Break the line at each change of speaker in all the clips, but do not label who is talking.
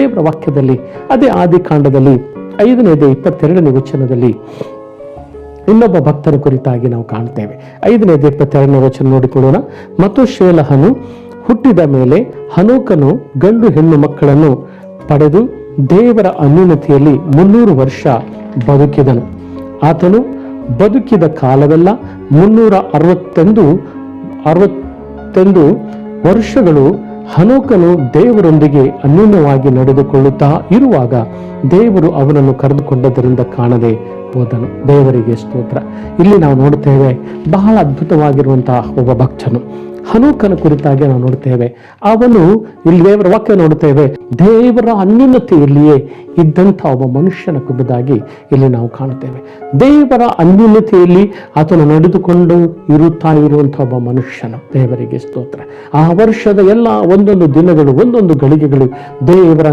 ದೇವರ ವಾಕ್ಯದಲ್ಲಿ ಅದೇ ಆದಿಕಾಂಡದಲ್ಲಿ 5ನೇ 22ನೇ ವಚನದಲ್ಲಿ ಇನ್ನೊಬ್ಬ ಭಕ್ತನ ಕುರಿತಾಗಿ ನಾವು ಕಾಣ್ತೇವೆ. 5ನೇ 22ನೇ ವಚನ ನೋಡಿಕೊಳ್ಳೋಣ. ಮತ್ತು ಶೇಲಹನು ಹುಟ್ಟಿದ ಮೇಲೆ ಹನೋಕನು ಗಂಡು ಹೆಣ್ಣು ಮಕ್ಕಳನ್ನು ಪಡೆದು ದೇವರ ಅನ್ಯೋನ್ಯತೆಯಲ್ಲಿ 300 ವರ್ಷ ಬದುಕಿದನು. ಆತನು ಬದುಕಿದ ಕಾಲವೆಲ್ಲ 361 ವರ್ಷಗಳು. ಹನೋಕನು ದೇವರೊಂದಿಗೆ ಅನ್ಯೋನ್ಯವಾಗಿ ನಡೆದುಕೊಳ್ಳುತ್ತಾ ಇರುವಾಗ ದೇವರು ಅವನನ್ನು ಕರೆದುಕೊಂಡದರಿಂದ ಕಾಣದೆ ಹೋದನು. ದೇವರಿಗೆ ಸ್ತೋತ್ರ. ಇಲ್ಲಿ ನಾವು ನೋಡುತ್ತೇವೆ ಬಹಳ ಅದ್ಭುತವಾಗಿರುವಂತಹ ಒಬ್ಬ ಭಕ್ತನು ಹನೋಕನ ಕುರಿತಾಗಿ ನಾವು ನೋಡುತ್ತೇವೆ. ಅವನು ಇಲ್ಲಿ ದೇವರ ವಾಕ್ಯ ನೋಡುತ್ತೇವೆ, ದೇವರ ಅನ್ಯೋನ್ಯತೆಯಲ್ಲಿಯೇ ಇದ್ದಂಥ ಒಬ್ಬ ಮನುಷ್ಯನ ಕುರಿತಾಗಿ ಇಲ್ಲಿ ನಾವು ಕಾಣುತ್ತೇವೆ. ದೇವರ ಅನ್ಯೋನ್ಯತೆಯಲ್ಲಿ ಆತನು ನಡೆದುಕೊಂಡು ಇರುವಂತಹ ಒಬ್ಬ ಮನುಷ್ಯನು. ದೇವರಿಗೆ ಸ್ತೋತ್ರ. ಆ ವರ್ಷದ ಎಲ್ಲ ಒಂದೊಂದು ದಿನಗಳು, ಒಂದೊಂದು ಗಳಿಗೆಗಳು ದೇವರ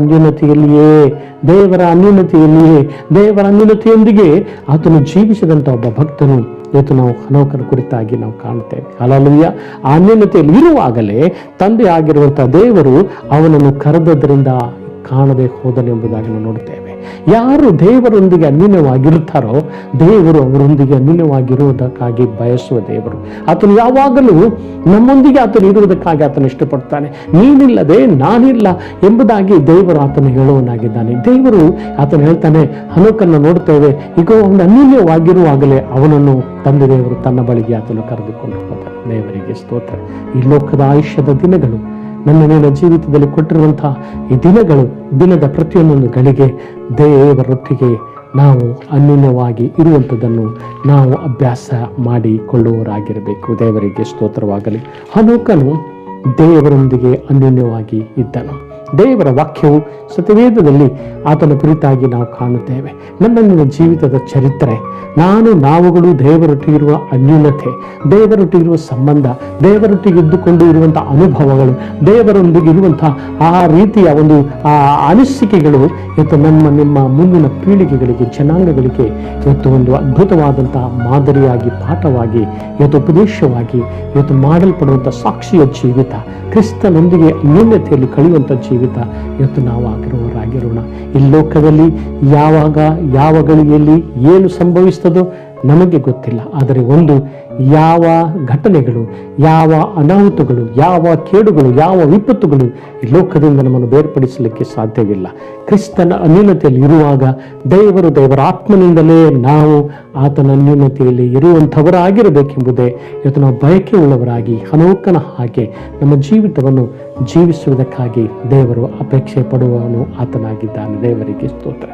ಅನ್ಯೋನ್ಯತೆಯೊಂದಿಗೆ ಆತನು ಜೀವಿಸಿದಂಥ ಒಬ್ಬ ಭಕ್ತನು ಇವತ್ತು ನಾವು ಹನೋಕನ ಕುರಿತಾಗಿ ನಾವು ಕಾಣುತ್ತೇವೆ. ಹಲ್ಲೆಲೂಯಾ. ಆ ಅನ್ಯೋನ್ಯತೆಯಲ್ಲಿ ಇರುವಾಗಲೇ ತಂದೆ ಆಗಿರುವಂತಹ ದೇವರು ಅವನನ್ನು ಕರೆದದ್ರಿಂದ ಕಾಣದೆ ಹೋದನೆಂಬುದಾಗಿ ನಾವು ನೋಡುತ್ತೇವೆ. ಯಾರು ದೇವರೊಂದಿಗೆ ಅನ್ಯೋನ್ಯವಾಗಿರುತ್ತಾರೋ ದೇವರು ಅವರೊಂದಿಗೆ ಅನ್ಯೋನ್ಯವಾಗಿರುವುದಕ್ಕಾಗಿ ಬಯಸುವ ದೇವರು. ಆತನು ಯಾವಾಗಲೂ ನಮ್ಮೊಂದಿಗೆ ಆತನು ಇರುವುದಕ್ಕಾಗಿ ಆತನು ಇಷ್ಟಪಡ್ತಾನೆ. ನೀನಿಲ್ಲದೆ ನಾನಿಲ್ಲ ಎಂಬುದಾಗಿ ದೇವರು ಆತನು ಹೇಳುವನಾಗಿದ್ದಾನೆ. ದೇವರು ಆತನು ಹೇಳ್ತಾನೆ, ಹನೋಕನ್ನು ನೋಡುತ್ತೇವೆ, ಈಗ ಅವನು ಅನ್ಯೋನ್ಯವಾಗಿರುವಾಗಲೇ ಅವನನ್ನು ತಂದೆ ದೇವರು ತನ್ನ ಬಳಿಗೆ ಆತನು ಕರೆದುಕೊಂಡು ಹೋದ. ದೇವರಿಗೆ ಸ್ತೋತ್ರ. ಈ ಲೋಕದ ಆಯುಷ್ಯದ ದಿನಗಳು, ನನ್ನ ಜೀವಿತದಲ್ಲಿ ಕೊಟ್ಟಿರುವಂತಹ ಈ ದಿನದ ಪ್ರತಿಯೊಂದೊಂದು ಗಳಿಗೆ ದೇವರೊಟ್ಟಿಗೆ ನಾವು ಅನ್ಯೋನ್ಯವಾಗಿ ಇರುವಂಥದ್ದನ್ನು ನಾವು ಅಭ್ಯಾಸ ಮಾಡಿಕೊಳ್ಳುವವರಾಗಿರಬೇಕು. ದೇವರಿಗೆ ಸ್ತೋತ್ರವಾಗಲಿ. ಹನೋಕನು ದೇವರೊಂದಿಗೆ ಅನ್ಯೋನ್ಯವಾಗಿ ಇದ್ದನು. ದೇವರ ವಾಕ್ಯವು ಸತ್ಯವೇದದಲ್ಲಿ ಆತನ ಕುರಿತಾಗಿ ನಾವು ಕಾಣುತ್ತೇವೆ. ನನ್ನ ಜೀವಿತದ ಚರಿತ್ರೆ, ನಾವುಗಳು ದೇವರೊಟ್ಟಿಗಿರುವ ಅನ್ಯೋನ್ಯತೆ, ದೇವರೊಟ್ಟಿಗಿರುವ ಸಂಬಂಧ, ದೇವರೊಟ್ಟಿಗೆ ಇದ್ದುಕೊಂಡು ಇರುವಂತಹ ಅನುಭವಗಳು, ದೇವರೊಂದಿಗೆ ಇರುವಂತಹ ಆ ರೀತಿಯ ಒಂದು ಅನಿಸಿಕೆಗಳು ಇವತ್ತು ನಿಮ್ಮ ಮುಂದಿನ ಪೀಳಿಗೆಗಳಿಗೆ, ಜನಾಂಗಗಳಿಗೆ ಇವತ್ತು ಒಂದು ಅದ್ಭುತವಾದಂತಹ ಮಾದರಿಯಾಗಿ, ಪಾಠವಾಗಿ, ಇವತ್ತು ಉಪದೇಶವಾಗಿ ಇವತ್ತು ಮಾಡಲ್ಪಡುವಂಥ ಸಾಕ್ಷಿಯ ಜೀವಿತ, ಕ್ರಿಸ್ತನೊಂದಿಗೆ ಅನ್ಯೋನ್ಯತೆಯಲ್ಲಿ ಕಳೆಯುವಂಥ ಜೀವಿತ ಇವತ್ತು ನಾವು ಆಗಿರೋಣ. ಈ ಲೋಕದಲ್ಲಿ ಯಾವಾಗ ಯಾವ ಗಳಿಗೆಯಲ್ಲಿ ಏನು ಸಂಭವಿಸ್ತದೋ ನಮಗೆ ಗೊತ್ತಿಲ್ಲ. ಆದರೆ ಒಂದು ಯಾವ ಘಟನೆಗಳು, ಯಾವ ಅನಾಹುತಗಳು, ಯಾವ ಕೇಡುಗಳು, ಯಾವ ವಿಪತ್ತುಗಳು ಈ ಲೋಕದಿಂದ ನಮ್ಮನ್ನು ಬೇರ್ಪಡಿಸಲಿಕ್ಕೆ ಸಾಧ್ಯವಿಲ್ಲ. ಕ್ರಿಸ್ತನ ಅನ್ಯೋನ್ಯತೆಯಲ್ಲಿ ಇರುವಾಗ ದೇವರ ಆತ್ಮನಿಂದಲೇ ನಾವು ಆತನ ಅನ್ಯೋನ್ಯತೆಯಲ್ಲಿ ಇರುವಂಥವರಾಗಿರಬೇಕೆಂಬುದೇ ಇವತ್ತು ನಾವು ಬಯಕೆ ಉಳ್ಳವರಾಗಿ ಹನೋಕನ ಹಾಗೆ ನಮ್ಮ ಜೀವಿತವನ್ನು ಜೀವಿಸುವುದಕ್ಕಾಗಿ ದೇವರು ಅಪೇಕ್ಷೆ ಪಡುವವನು ಆತನಾಗಿದ್ದಾನೆ. ದೇವರಿಗೆ ಸ್ತೋತ್ರ.